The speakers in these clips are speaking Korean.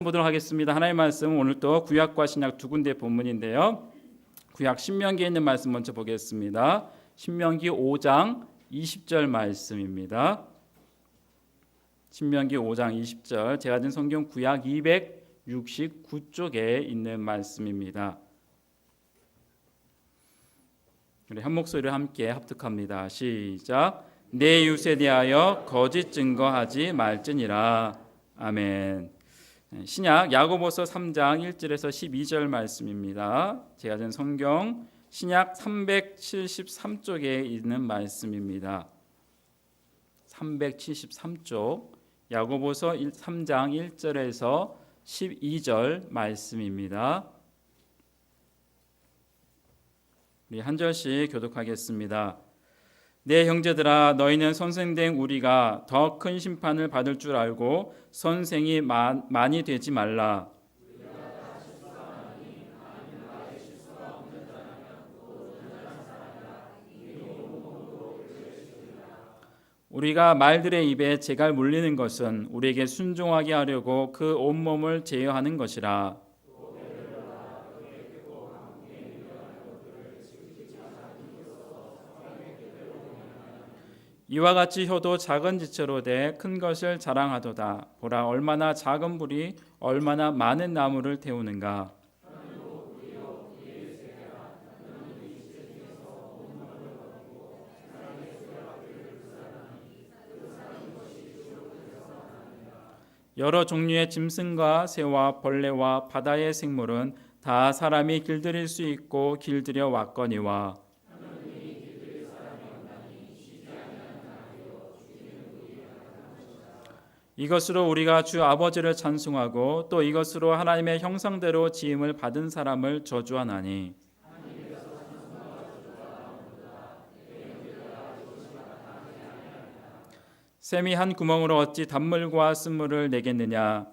보도록 하겠습니다. 하나님의 말씀 오늘 또 구약과 신약 두 군데 본문인데요. 구약 신명기에 있는 말씀 먼저 보겠습니다. 신명기 5장 20절 말씀입니다. 신명기 5장 20절, 제가 든 성경 구약 269쪽에 있는 말씀입니다. 우리 한 목소리를 함께 합독합니다. 시작. 내 이웃에 대하여 거짓 증거하지 말지니라. 아멘. 신약 야고보서 3장 1절에서 12절 말씀입니다. 제가 든 성경 신약 373쪽에 있는 말씀입니다. 373쪽 야고보서 3장 1절에서 12절 말씀입니다. 우리 한 절씩 교독하겠습니다. 내 형제들아, 너희는 선생된 우리가 더 큰 심판을 받을 줄 알고 선생이 많이 되지 말라. 우리가 말들의 입에 재갈 물리는 것은 우리에게 순종하게 하려고 그 온몸을 제어하는 것이라. 이와 같이 혀도 작은 지체로 돼 큰 것을 자랑하도다. 보라, 얼마나 작은 불이 얼마나 많은 나무를 태우는가. 여러 종류의 짐승과 새와 벌레와 바다의 생물은 다 사람이 길들일 수 있고 길들여 왔거니와. 이것으로 우리가 주 아버지를 찬송하고 또 이것으로 하나님의 형상대로 지음을 받은 사람을 저주하나니. 샘이 한 구멍으로 어찌 단물과 쓴물을 내겠느냐.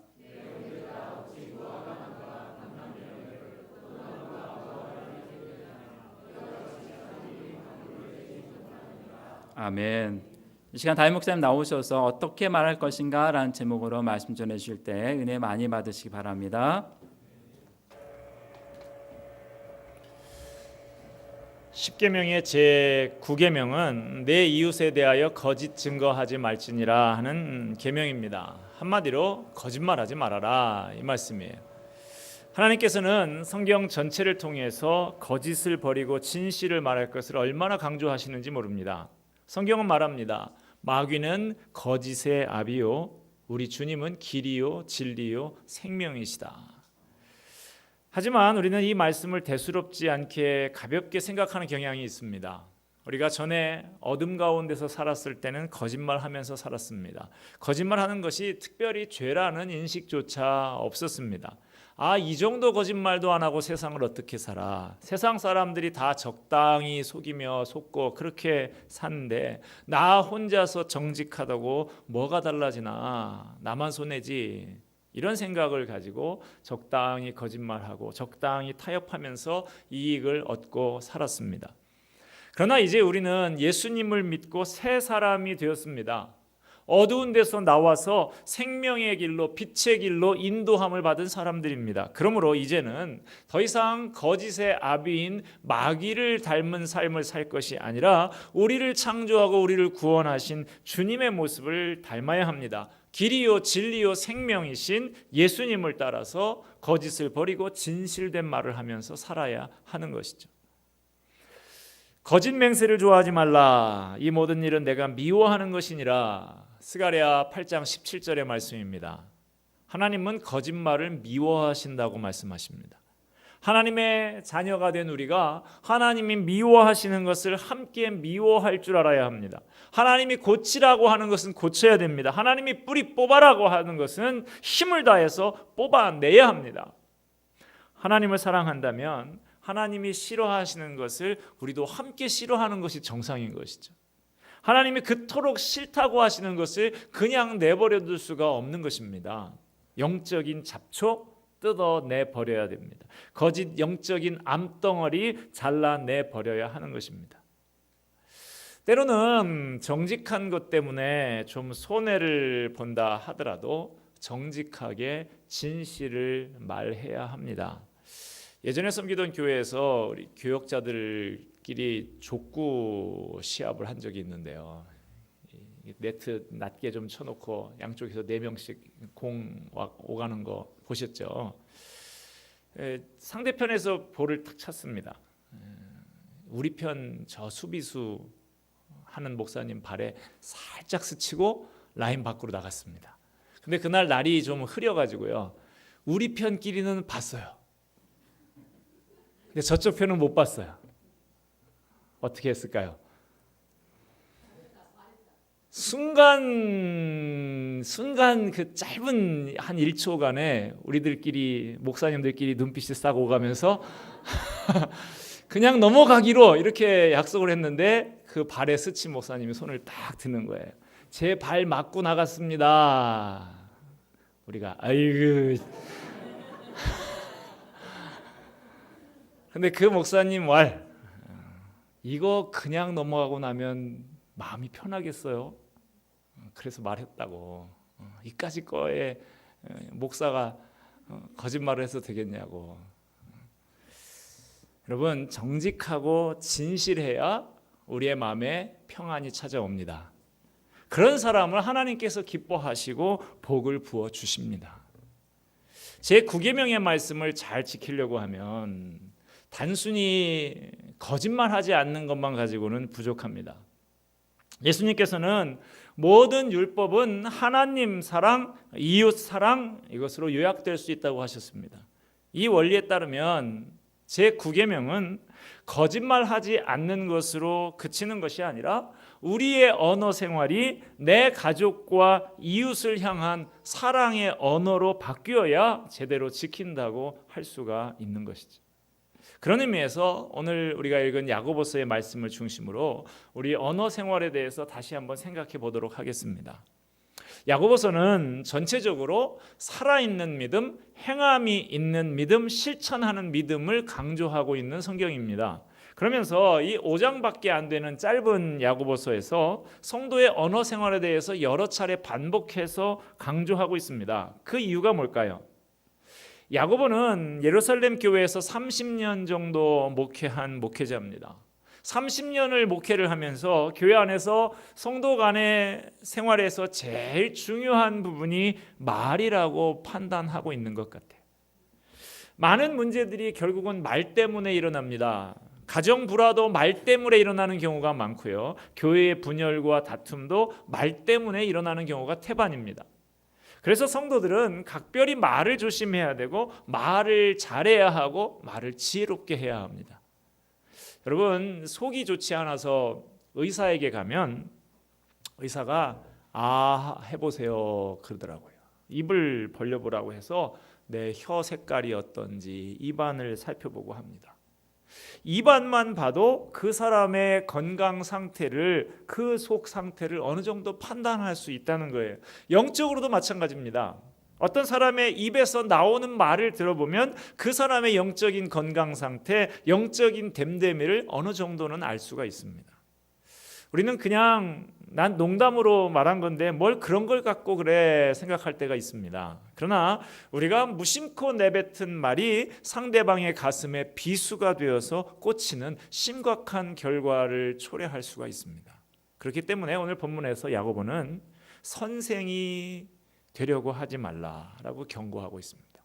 아멘. 이 시간 담임 목사님 나오셔서 어떻게 말할 것인가 라는 제목으로 말씀 전해주실 때 은혜 많이 받으시기 바랍니다. 십계명의 제9계명은 내 이웃에 대하여 거짓 증거하지 말지니라 하는 계명입니다. 한마디로 거짓말하지 말아라 이 말씀이에요. 하나님께서는 성경 전체를 통해서 거짓을 버리고 진실을 말할 것을 얼마나 강조하시는지 모릅니다. 성경은 말합니다. 마귀는 거짓의 아비요 우리 주님은 길이요 진리요 생명이시다. 하지만 우리는 이 말씀을 대수롭지 않게 가볍게 생각하는 경향이 있습니다. 우리가 전에 어둠 가운데서 살았을 때는 거짓말하면서 살았습니다. 거짓말하는 것이 특별히 죄라는 인식조차 없었습니다. 이 정도 거짓말도 안 하고 세상을 어떻게 살아? 세상 사람들이 다 적당히 속이며 속고 그렇게 사는데 나 혼자서 정직하다고 뭐가 달라지나? 나만 손해지. 이런 생각을 가지고 적당히 거짓말하고 적당히 타협하면서 이익을 얻고 살았습니다. 그러나 이제 우리는 예수님을 믿고 새 사람이 되었습니다. 어두운 데서 나와서 생명의 길로 빛의 길로 인도함을 받은 사람들입니다. 그러므로 이제는 더 이상 거짓의 아비인 마귀를 닮은 삶을 살 것이 아니라 우리를 창조하고 우리를 구원하신 주님의 모습을 닮아야 합니다. 길이요 진리요 생명이신 예수님을 따라서 거짓을 버리고 진실된 말을 하면서 살아야 하는 것이죠. 거짓 맹세를 좋아하지 말라. 이 모든 일은 내가 미워하는 것이니라. 스가랴 8장 17절의 말씀입니다. 하나님은 거짓말을 미워하신다고 말씀하십니다. 하나님의 자녀가 된 우리가 하나님이 미워하시는 것을 함께 미워할 줄 알아야 합니다. 하나님이 고치라고 하는 것은 고쳐야 됩니다. 하나님이 뿌리 뽑아라고 하는 것은 힘을 다해서 뽑아내야 합니다. 하나님을 사랑한다면 하나님이 싫어하시는 것을 우리도 함께 싫어하는 것이 정상인 것이죠. 하나님이 그토록 싫다고 하시는 것을 그냥 내버려 둘 수가 없는 것입니다. 영적인 잡초 뜯어내 버려야 됩니다. 거짓 영적인 암덩어리 잘라내 버려야 하는 것입니다. 때로는 정직한 것 때문에 좀 손해를 본다 하더라도 정직하게 진실을 말해야 합니다. 예전에 섬기던 교회에서 우리 교역자들끼리 족구 시합을 한 적이 있는데요. 네트 낮게 좀 쳐놓고 양쪽에서 4명씩 공 오가는 거 보셨죠? 상대편에서 볼을 탁 찼습니다. 우리 편 저 수비수 하는 목사님 발에 살짝 스치고 라인 밖으로 나갔습니다. 근데 그날 날이 좀 흐려가지고요, 우리 편끼리는 봤어요. 근데 저쪽 편은 못 봤어요. 어떻게 했을까요? 순간 그 짧은 한 1초간에 우리들끼리 목사님들끼리 눈빛이 싹 오가면서 그냥 넘어가기로 이렇게 약속을 했는데 그 발에 스친 목사님이 손을 딱 드는 거예요. 제 발 맞고 나갔습니다. 우리가 아이고. 근데 그 목사님 말, 이거 그냥 넘어가고 나면 마음이 편하겠어요? 그래서 말했다고. 이까짓 거에 목사가 거짓말을 해서 되겠냐고. 여러분, 정직하고 진실해야 우리의 마음에 평안이 찾아옵니다. 그런 사람을 하나님께서 기뻐하시고 복을 부어 주십니다. 제 9계명의 말씀을 잘 지키려고 하면 단순히 거짓말하지 않는 것만 가지고는 부족합니다. 예수님께서는 모든 율법은 하나님 사랑, 이웃 사랑, 이것으로 요약될 수 있다고 하셨습니다. 이 원리에 따르면 제 9계명은 거짓말하지 않는 것으로 그치는 것이 아니라 우리의 언어 생활이 내 가족과 이웃을 향한 사랑의 언어로 바뀌어야 제대로 지킨다고 할 수가 있는 것이죠. 그런 의미에서 오늘 우리가 읽은 야고보서의 말씀을 중심으로 우리 언어 생활에 대해서 다시 한번 생각해 보도록 하겠습니다. 야고보서는 전체적으로 살아있는 믿음, 행함이 있는 믿음, 실천하는 믿음을 강조하고 있는 성경입니다. 그러면서 이 5장밖에 안 되는 짧은 야고보서에서 성도의 언어 생활에 대해서 여러 차례 반복해서 강조하고 있습니다. 그 이유가 뭘까요? 야고보는 예루살렘 교회에서 30년 정도 목회한 목회자입니다. 30년을 목회를 하면서 교회 안에서 성도 간의 생활에서 제일 중요한 부분이 말이라고 판단하고 있는 것 같아요. 많은 문제들이 결국은 말 때문에 일어납니다. 가정 불화도 말 때문에 일어나는 경우가 많고요. 교회의 분열과 다툼도 말 때문에 일어나는 경우가 태반입니다. 그래서 성도들은 각별히 말을 조심해야 되고 말을 잘해야 하고 말을 지혜롭게 해야 합니다. 여러분, 속이 좋지 않아서 의사에게 가면 의사가 해보세요 그러더라고요. 입을 벌려보라고 해서 내 혀 색깔이 어떤지 입안을 살펴보고 합니다. 입안만 봐도 그 사람의 건강 상태를, 그 속 상태를 어느 정도 판단할 수 있다는 거예요. 영적으로도 마찬가지입니다. 어떤 사람의 입에서 나오는 말을 들어보면 그 사람의 영적인 건강 상태, 영적인 됨됨이를 어느 정도는 알 수가 있습니다. 우리는 그냥 난 농담으로 말한 건데 뭘 그런 걸 갖고 그래 생각할 때가 있습니다. 그러나 우리가 무심코 내뱉은 말이 상대방의 가슴에 비수가 되어서 꽂히는 심각한 결과를 초래할 수가 있습니다. 그렇기 때문에 오늘 본문에서 야고보는 선생이 되려고 하지 말라라고 경고하고 있습니다.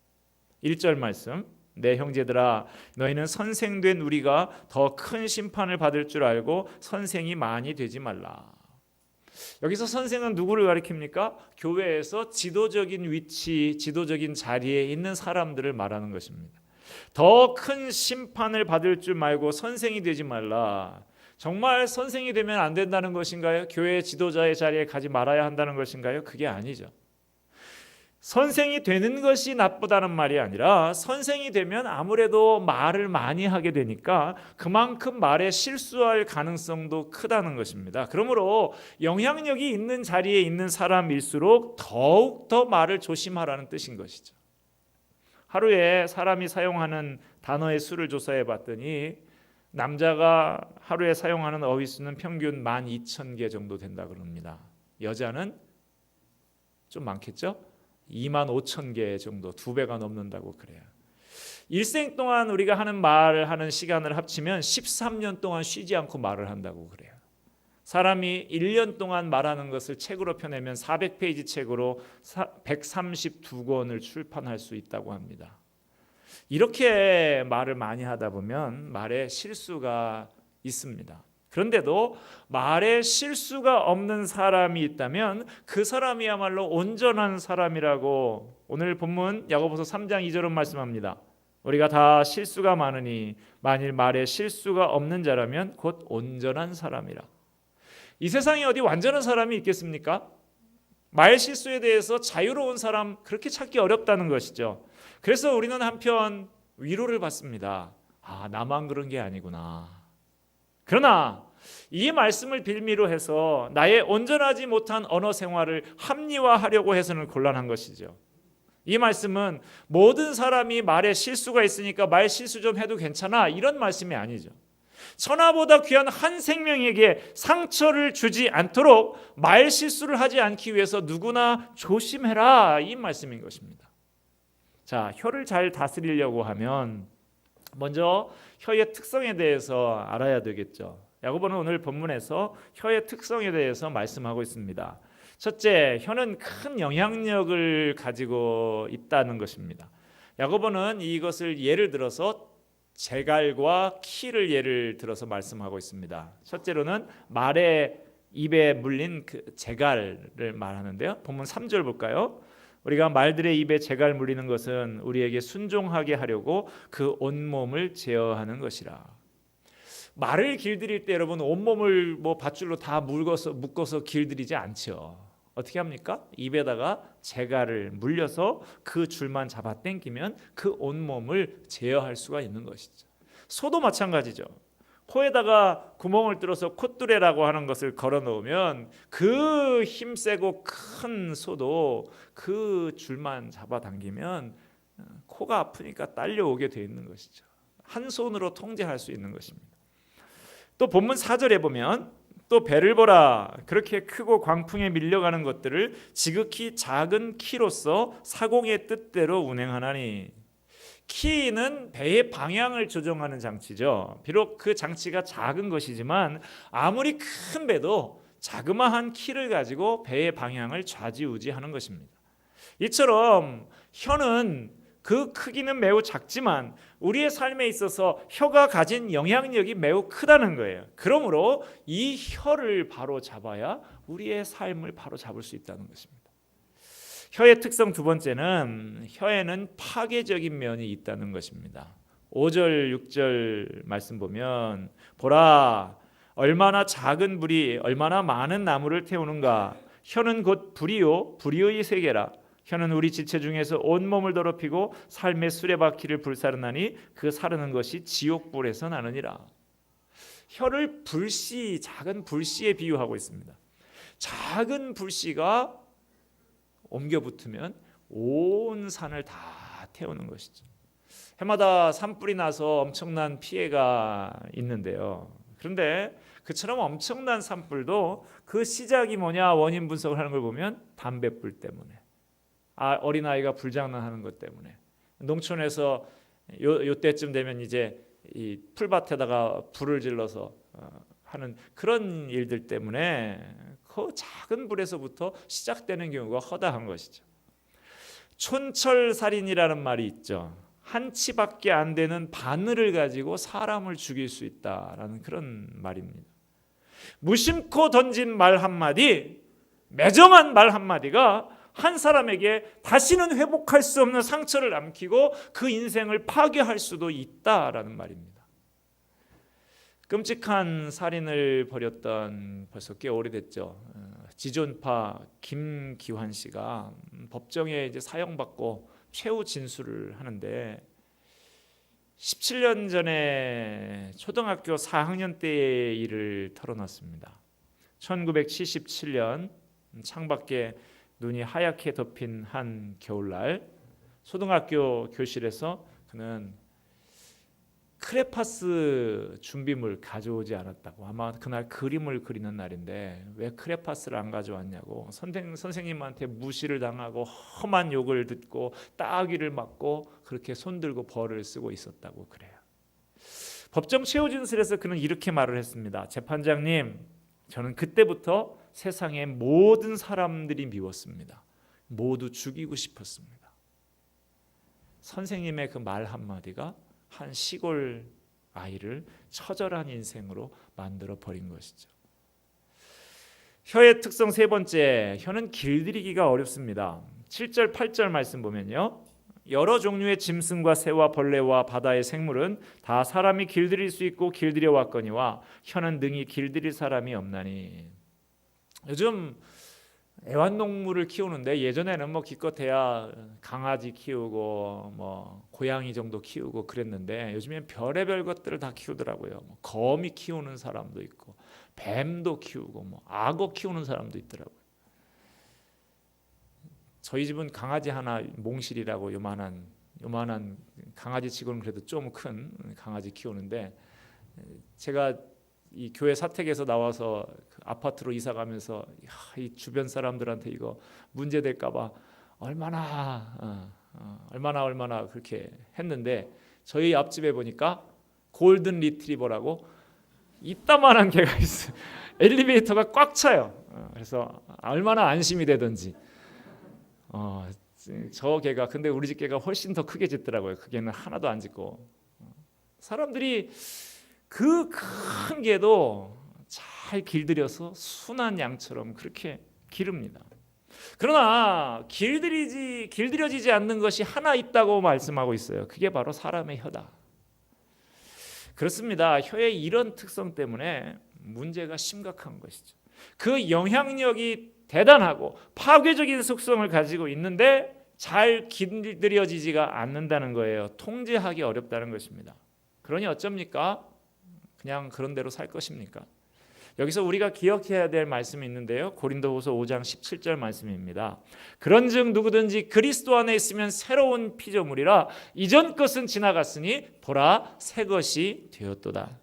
1절 말씀, 내 형제들아 너희는 선생된 우리가 더 큰 심판을 받을 줄 알고 선생이 많이 되지 말라. 여기서 선생은 누구를 가리킵니까? 교회에서 지도적인 위치, 지도적인 자리에 있는 사람들을 말하는 것입니다. 더 큰 심판을 받을 줄 말고 선생이 되지 말라. 정말 선생이 되면 안 된다는 것인가요? 교회 지도자의 자리에 가지 말아야 한다는 것인가요? 그게 아니죠. 선생이 되는 것이 나쁘다는 말이 아니라 선생이 되면 아무래도 말을 많이 하게 되니까 그만큼 말에 실수할 가능성도 크다는 것입니다. 그러므로 영향력이 있는 자리에 있는 사람일수록 더욱 더 말을 조심하라는 뜻인 것이죠. 하루에 사람이 사용하는 단어의 수를 조사해 봤더니 남자가 하루에 사용하는 어휘수는 평균 12,000개 정도 된다 그럽니다. 여자는 좀 많겠죠? 2만 5천 개 정도, 2배가 넘는다고 그래요. 일생 동안 우리가 하는 말을 하는 시간을 합치면 13년 동안 쉬지 않고 말을 한다고 그래요. 사람이 1년 동안 말하는 것을 책으로 펴내면 400페이지 책으로 132권을 출판할 수 있다고 합니다. 이렇게 말을 많이 하다 보면 말에 실수가 있습니다. 그런데도 말에 실수가 없는 사람이 있다면 그 사람이야말로 온전한 사람이라고 오늘 본문 야고보서 3장 2절은 말씀합니다. 우리가 다 실수가 많으니 만일 말에 실수가 없는 자라면 곧 온전한 사람이라. 이 세상에 어디 완전한 사람이 있겠습니까? 말 실수에 대해서 자유로운 사람 그렇게 찾기 어렵다는 것이죠. 그래서 우리는 한편 위로를 받습니다. 아, 나만 그런 게 아니구나. 그러나 이 말씀을 빌미로 해서 나의 온전하지 못한 언어 생활을 합리화하려고 해서는 곤란한 것이죠. 이 말씀은 모든 사람이 말에 실수가 있으니까 말 실수 좀 해도 괜찮아 이런 말씀이 아니죠. 천하보다 귀한 한 생명에게 상처를 주지 않도록 말 실수를 하지 않기 위해서 누구나 조심해라 이 말씀인 것입니다. 자, 혀를 잘 다스리려고 하면 먼저 혀의 특성에 대해서 알아야 되겠죠. 야고보는 오늘 본문에서 혀의 특성에 대해서 말씀하고 있습니다. 첫째, 혀는 큰 영향력을 가지고 있다는 것입니다. 야고보는 이것을 예를 들어서 재갈과 키를 예를 들어서 말씀하고 있습니다. 첫째로는 말의 입에 물린 그 재갈을 말하는데요. 본문 3절 볼까요? 우리가 말들의 입에 재갈 물리는 것은 우리에게 순종하게 하려고 그 온몸을 제어하는 것이라. 말을 길들일 때 여러분 온몸을 밧줄로 다 묶어서 길들이지 않죠. 어떻게 합니까? 입에다가 재갈을 물려서 그 줄만 잡아 당기면 그 온몸을 제어할 수가 있는 것이죠. 소도 마찬가지죠. 코에다가 구멍을 뚫어서 콧뚜레라고 하는 것을 걸어 놓으면 그 힘세고 큰 소도 그 줄만 잡아 당기면 코가 아프니까 딸려오게 되어 있는 것이죠. 한 손으로 통제할 수 있는 것입니다. 또 본문 4절에 보면 또 배를 보라, 그렇게 크고 광풍에 밀려가는 것들을 지극히 작은 키로서 사공의 뜻대로 운행하나니. 키는 배의 방향을 조정하는 장치죠. 비록 그 장치가 작은 것이지만 아무리 큰 배도 자그마한 키를 가지고 배의 방향을 좌지우지하는 것입니다. 이처럼 혀는 그 크기는 매우 작지만 우리의 삶에 있어서 혀가 가진 영향력이 매우 크다는 거예요. 그러므로 이 혀를 바로 잡아야 우리의 삶을 바로 잡을 수 있다는 것입니다. 혀의 특성 두 번째는 혀에는 파괴적인 면이 있다는 것입니다. 5절 6절 말씀 보면 보라, 얼마나 작은 불이 얼마나 많은 나무를 태우는가. 혀는 곧 불이요 불의의 세계라. 혀는 우리 지체 중에서 온몸을 더럽히고 삶의 수레바퀴를 불사르나니 그 사르는 것이 지옥불에서 나느니라. 혀를 불씨, 작은 불씨에 비유하고 있습니다. 작은 불씨가 옮겨 붙으면 온 산을 다 태우는 것이죠. 해마다 산불이 나서 엄청난 피해가 있는데요. 그런데 그처럼 엄청난 산불도 그 시작이 뭐냐 원인 분석을 하는 걸 보면 담뱃불 때문에, 어린아이가 불장난하는 것 때문에, 농촌에서 요때쯤 되면 이제 이 풀밭에다가 불을 질러서 하는 그런 일들 때문에 그 작은 불에서부터 시작되는 경우가 허다한 것이죠. 촌철살인이라는 말이 있죠. 한 치밖에 안 되는 바늘을 가지고 사람을 죽일 수 있다라는 그런 말입니다. 무심코 던진 말 한마디, 매정한 말 한마디가 한 사람에게 다시는 회복할 수 없는 상처를 남기고 그 인생을 파괴할 수도 있다라는 말입니다. 끔찍한 살인을 벌였던 벌써 꽤 오래됐죠. 지존파 김기환 씨가 법정에 이제 사형받고 최후 진술을 하는데 17년 전에 초등학교 4학년 때의 일을 털어놨습니다. 1977년 창밖에 눈이 하얗게 덮인 한 겨울날 초등학교 교실에서 그는 크레파스 준비물 가져오지 않았다고. 아마 그날 그림을 그리는 날인데 왜 크레파스를 안 가져왔냐고 선생님한테 무시를 당하고 험한 욕을 듣고 따귀를 맞고 그렇게 손들고 벌을 쓰고 있었다고 그래요. 법정 최후 진술에서 그는 이렇게 말을 했습니다. 재판장님, 저는 그때부터 세상의 모든 사람들이 미웠습니다. 모두 죽이고 싶었습니다. 선생님의 그 말 한마디가 한 시골 아이를 처절한 인생으로 만들어 버린 것이죠. 혀의 특성 세 번째, 혀는 길들이기가 어렵습니다. 7절 8절 말씀 보면요, 여러 종류의 짐승과 새와 벌레와 바다의 생물은 다 사람이 길들일 수 있고 길들여 왔거니와 혀는 능히 길들일 사람이 없나니. 요즘 애완동물을 키우는데 예전에는 뭐 기껏해야 강아지 키우고 뭐 고양이 정도 키우고 그랬는데 요즘엔 별의별 것들을 다 키우더라고요. 뭐 거미 키우는 사람도 있고 뱀도 키우고 뭐 악어 키우는 사람도 있더라고요. 저희 집은 강아지 하나 몽실이라고 요만한 강아지 치고는 그래도 좀 큰 강아지 키우는데, 제가 이 교회 사택에서 나와서 그 아파트로 이사 가면서 이 주변 사람들한테 이거 문제 될까봐 얼마나 그렇게 했는데, 저희 앞집에 보니까 골든 리트리버라고 이따만한 개가 있어요. 엘리베이터가 꽉 차요. 그래서 얼마나 안심이 되든지. 저 개가, 근데 우리 집 개가 훨씬 더 크게 짖더라고요. 그 개는 하나도 안 짖고. 사람들이 그 큰 개도 잘 길들여서 순한 양처럼 그렇게 기릅니다. 그러나 길들여지지 않는 것이 하나 있다고 말씀하고 있어요. 그게 바로 사람의 혀다. 그렇습니다. 혀의 이런 특성 때문에 문제가 심각한 것이죠. 그 영향력이 대단하고 파괴적인 속성을 가지고 있는데 잘 길들여지지가 않는다는 거예요. 통제하기 어렵다는 것입니다. 그러니 어쩝니까? 그냥 그런 대로 살 것입니까? 여기서 우리가 기억해야 될 말씀이 있는데요, 고린도후서 5장 17절 말씀입니다. 그런즉 누구든지 그리스도 안에 있으면 새로운 피조물이라 이전 것은 지나갔으니 보라 새 것이 되었도다.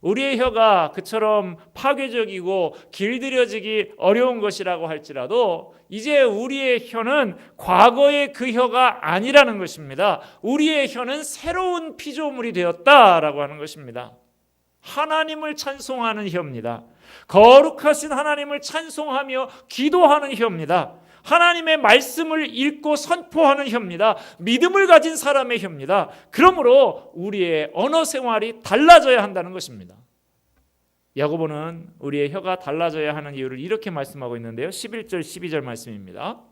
우리의 혀가 그처럼 파괴적이고 길들여지기 어려운 것이라고 할지라도 이제 우리의 혀는 과거의 그 혀가 아니라는 것입니다. 우리의 혀는 새로운 피조물이 되었다라고 하는 것입니다. 하나님을 찬송하는 혀입니다. 거룩하신 하나님을 찬송하며 기도하는 혀입니다. 하나님의 말씀을 읽고 선포하는 혀입니다. 믿음을 가진 사람의 혀입니다. 그러므로 우리의 언어 생활이 달라져야 한다는 것입니다. 야고보는 우리의 혀가 달라져야 하는 이유를 이렇게 말씀하고 있는데요, 11절 12절 말씀입니다.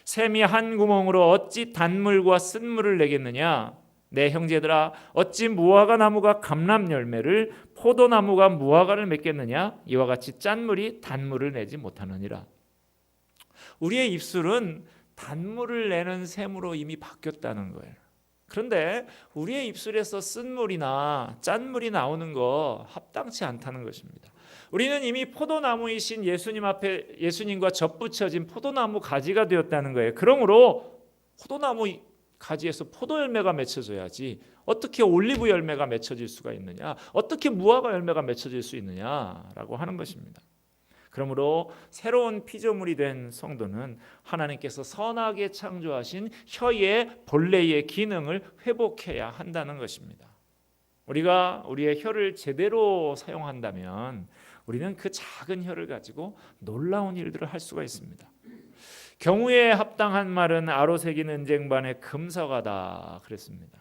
샘이 한 구멍으로 어찌 단물과 쓴물을 내겠느냐? 내 형제들아, 어찌 무화과 나무가 감람 열매를, 포도나무가 무화과를 맺겠느냐? 이와 같이 짠물이 단물을 내지 못하느니라. 우리의 입술은 단물을 내는 샘으로 이미 바뀌었다는 거예요. 그런데 우리의 입술에서 쓴물이나 짠물이 나오는 거 합당치 않다는 것입니다. 우리는 이미 포도나무이신 예수님 앞에 예수님과 접붙여진 포도나무 가지가 되었다는 거예요. 그러므로 포도나무 가지에서 포도 열매가 맺혀져야지 어떻게 올리브 열매가 맺혀질 수가 있느냐, 어떻게 무화과 열매가 맺혀질 수 있느냐라고 하는 것입니다. 그러므로 새로운 피조물이 된 성도는 하나님께서 선하게 창조하신 혀의 본래의 기능을 회복해야 한다는 것입니다. 우리가 우리의 혀를 제대로 사용한다면 우리는 그 작은 혀를 가지고 놀라운 일들을 할 수가 있습니다. 경우에 합당한 말은 아로새긴 은쟁반에 금서가다 그랬습니다.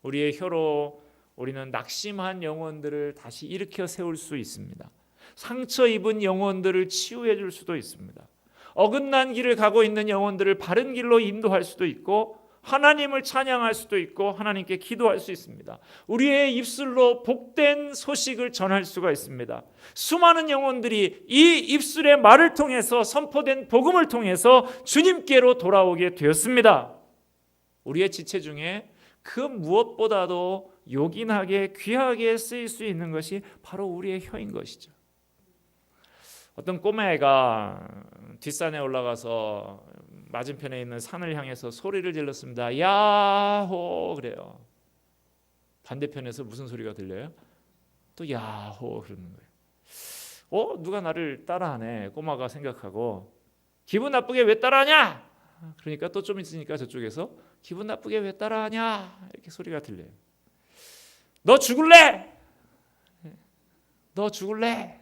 우리의 혀로 우리는 낙심한 영혼들을 다시 일으켜 세울 수 있습니다. 상처 입은 영혼들을 치유해 줄 수도 있습니다. 어긋난 길을 가고 있는 영혼들을 바른 길로 인도할 수도 있고, 하나님을 찬양할 수도 있고, 하나님께 기도할 수 있습니다. 우리의 입술로 복된 소식을 전할 수가 있습니다. 수많은 영혼들이 이 입술의 말을 통해서 선포된 복음을 통해서 주님께로 돌아오게 되었습니다. 우리의 지체 중에 그 무엇보다도 요긴하게 귀하게 쓰일 수 있는 것이 바로 우리의 혀인 것이죠. 어떤 꼬마애가 뒷산에 올라가서 맞은편에 있는 산을 향해서 소리를 질렀습니다. 야호 그래요. 반대편에서 무슨 소리가 들려요? 또 야호 그러는 거예요. 누가 나를 따라하네. 꼬마가 생각하고 기분 나쁘게 왜 따라하냐? 그러니까 또 좀 있으니까 저쪽에서 기분 나쁘게 왜 따라하냐? 이렇게 소리가 들려요. 너 죽을래? 너 죽을래?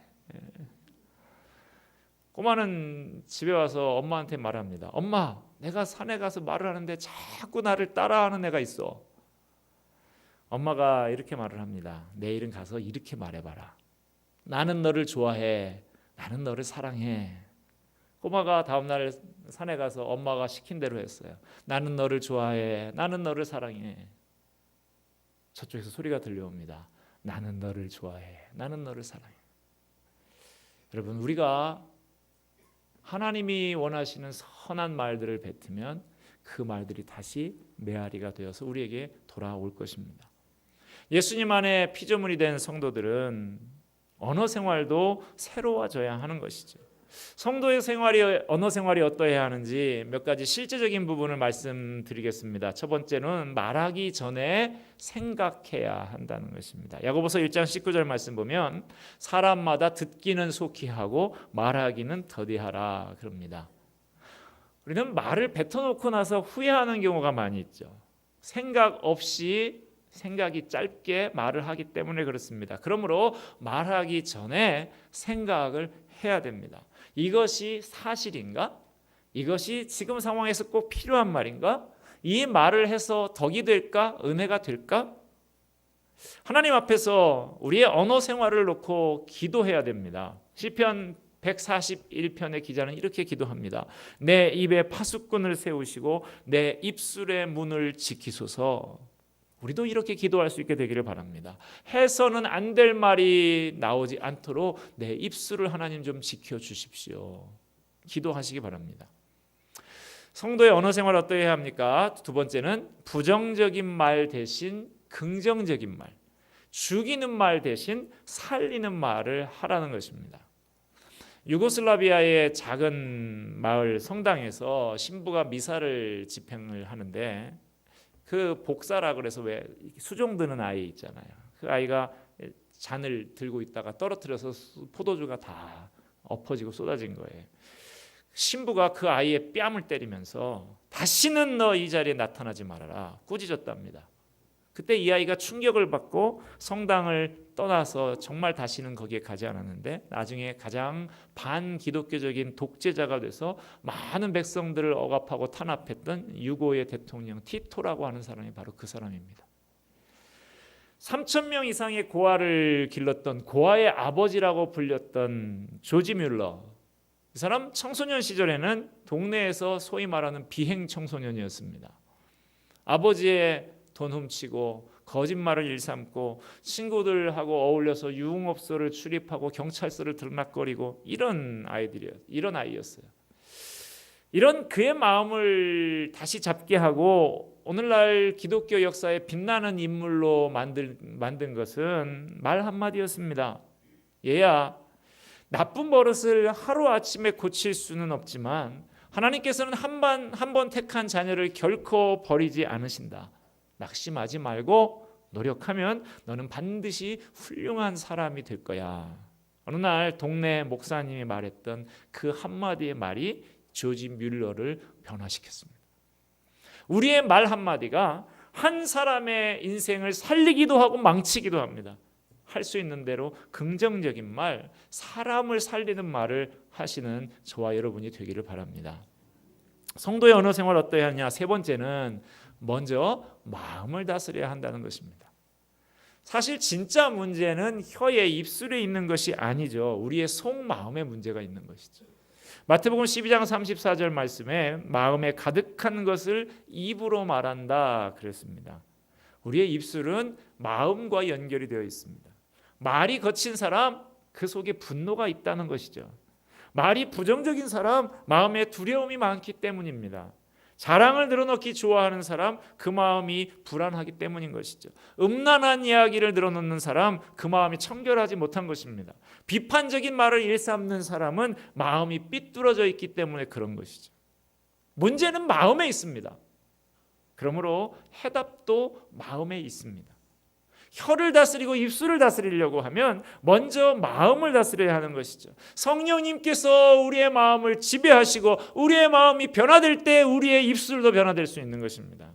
꼬마는 집에 와서 엄마한테 말합니다. 엄마, 내가 산에 가서 말을 하는데 자꾸 나를 따라하는 애가 있어. 엄마가 이렇게 말을 합니다. 내일은 가서 이렇게 말해봐라. 나는 너를 좋아해. 나는 너를 사랑해. 꼬마가 다음날 산에 가서 엄마가 시킨 대로 했어요. 나는 너를 좋아해. 나는 너를 사랑해. 저쪽에서 소리가 들려옵니다. 나는 너를 좋아해. 나는 너를 사랑해. 여러분, 우리가 하나님이 원하시는 선한 말들을 뱉으면 그 말들이 다시 메아리가 되어서 우리에게 돌아올 것입니다. 예수님 안에 피조물이 된 성도들은 언어 생활도 새로워져야 하는 것이죠. 성도의 언어 생활이 어떠해야 하는지 몇 가지 실제적인 부분을 말씀드리겠습니다. 첫 번째는 말하기 전에 생각해야 한다는 것입니다. 야고보서 1장 19절 말씀 보면 사람마다 듣기는 속히 하고 말하기는 더디하라 그럽니다. 우리는 말을 뱉어놓고 나서 후회하는 경우가 많이 있죠. 생각 없이 생각이 짧게 말을 하기 때문에 그렇습니다. 그러므로 말하기 전에 생각을 해야 됩니다. 이것이 사실인가? 이것이 지금 상황에서 꼭 필요한 말인가? 이 말을 해서 덕이 될까? 은혜가 될까? 하나님 앞에서 우리의 언어 생활을 놓고 기도해야 됩니다. 시편 141편의 기자는 이렇게 기도합니다. 내 입에 파수꾼을 세우시고 내 입술의 문을 지키소서. 우리도 이렇게 기도할 수 있게 되기를 바랍니다. 해서는 안 될 말이 나오지 않도록 내 입술을 하나님 좀 지켜주십시오. 기도하시기 바랍니다. 성도의 언어 생활 어떠해야 합니까? 두 번째는 부정적인 말 대신 긍정적인 말, 죽이는 말 대신 살리는 말을 하라는 것입니다. 유고슬라비아의 작은 마을 성당에서 신부가 미사를 집행을 하는데 그 복사라 그래서 왜 수종 드는 아이 있잖아요. 그 아이가 잔을 들고 있다가 떨어뜨려서 포도주가 다 엎어지고 쏟아진 거예요. 신부가 그 아이의 뺨을 때리면서 다시는 너 이 자리에 나타나지 말아라 꾸짖었답니다. 그때 이 아이가 충격을 받고 성당을 떠나서 정말 다시는 거기에 가지 않았는데 나중에 가장 반기독교적인 독재자가 돼서 많은 백성들을 억압하고 탄압했던 유고의 대통령 티토라고 하는 사람이 바로 그 사람입니다. 3,000명 이상의 고아를 길렀던 고아의 아버지라고 불렸던 조지 뮬러, 이 사람 청소년 시절에는 동네에서 소위 말하는 비행 청소년이었습니다. 아버지의 돈 훔치고 거짓말을 일삼고 친구들하고 어울려서 유흥업소를 출입하고 경찰서를 들락거리고 이런 아이였어요. 이런 그의 마음을 다시 잡게 하고 오늘날 기독교 역사에 빛나는 인물로 만든 것은 말 한마디였습니다. 얘야, 나쁜 버릇을 하루아침에 고칠 수는 없지만 하나님께서는 한 번 택한 자녀를 결코 버리지 않으신다. 낙심하지 말고 노력하면 너는 반드시 훌륭한 사람이 될 거야. 어느 날 동네 목사님이 말했던 그 한마디의 말이 조지 뮬러를 변화시켰습니다. 우리의 말 한마디가 한 사람의 인생을 살리기도 하고 망치기도 합니다. 할 수 있는 대로 긍정적인 말, 사람을 살리는 말을 하시는 저와 여러분이 되기를 바랍니다. 성도의 언어 생활 어떠해야 하냐? 세 번째는 먼저 마음을 다스려야 한다는 것입니다. 사실 진짜 문제는 혀에 입술에 있는 것이 아니죠. 우리의 속마음에 문제가 있는 것이죠. 마태복음 12장 34절 말씀에 마음에 가득한 것을 입으로 말한다 그랬습니다. 우리의 입술은 마음과 연결이 되어 있습니다. 말이 거친 사람, 그 속에 분노가 있다는 것이죠. 말이 부정적인 사람, 마음에 두려움이 많기 때문입니다. 자랑을 늘어놓기 좋아하는 사람, 그 마음이 불안하기 때문인 것이죠. 음란한 이야기를 늘어놓는 사람, 그 마음이 청결하지 못한 것입니다. 비판적인 말을 일삼는 사람은 마음이 삐뚤어져 있기 때문에 그런 것이죠. 문제는 마음에 있습니다. 그러므로 해답도 마음에 있습니다. 혀를 다스리고 입술을 다스리려고 하면 먼저 마음을 다스려야 하는 것이죠. 성령님께서 우리의 마음을 지배하시고 우리의 마음이 변화될 때 우리의 입술도 변화될 수 있는 것입니다.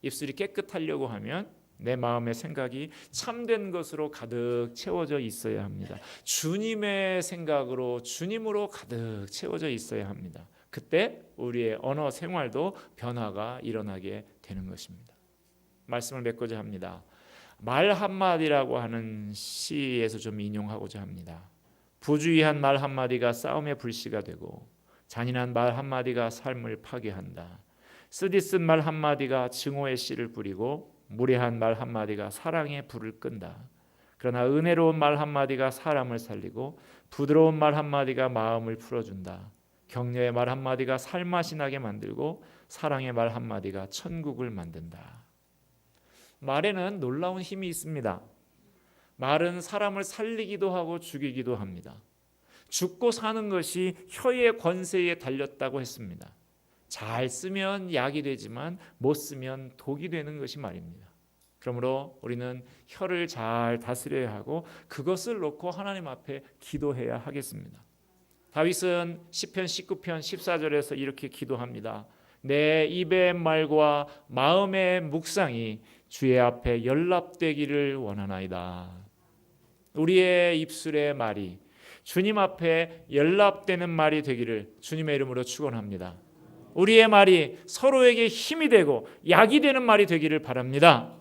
입술이 깨끗하려고 하면 내 마음의 생각이 참된 것으로 가득 채워져 있어야 합니다. 주님의 생각으로, 주님으로 가득 채워져 있어야 합니다. 그때 우리의 언어 생활도 변화가 일어나게 되는 것입니다. 말씀을 맺고자 합니다. 말 한마디라고 하는 시에서 좀 인용하고자 합니다. 부주의한 말 한마디가 싸움의 불씨가 되고 잔인한 말 한마디가 삶을 파괴한다. 쓰디쓴 말 한마디가 증오의 씨를 뿌리고 무례한 말 한마디가 사랑의 불을 끈다. 그러나 은혜로운 말 한마디가 사람을 살리고 부드러운 말 한마디가 마음을 풀어준다. 격려의 말 한마디가 살맛이 나게 만들고 사랑의 말 한마디가 천국을 만든다. 말에는 놀라운 힘이 있습니다. 말은 사람을 살리기도 하고 죽이기도 합니다. 죽고 사는 것이 혀의 권세에 달렸다고 했습니다. 잘 쓰면 약이 되지만 못 쓰면 독이 되는 것이 말입니다. 그러므로 우리는 혀를 잘 다스려야 하고 그것을 놓고 하나님 앞에 기도해야 하겠습니다. 다윗은 시편 19편 14절에서 이렇게 기도합니다. 내 입의 말과 마음의 묵상이 주의 앞에 연락되기를 원하나이다. 우리의 입술의 말이 주님 앞에 연락되는 말이 되기를 주님의 이름으로 축원합니다. 우리의 말이 서로에게 힘이 되고 약이 되는 말이 되기를 바랍니다.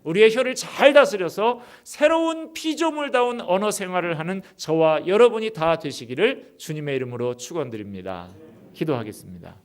우리의 혀를 잘 다스려서 새로운 피조물다운 언어 생활을 하는 저와 여러분이 다 되시기를 주님의 이름으로 축원드립니다. 기도하겠습니다.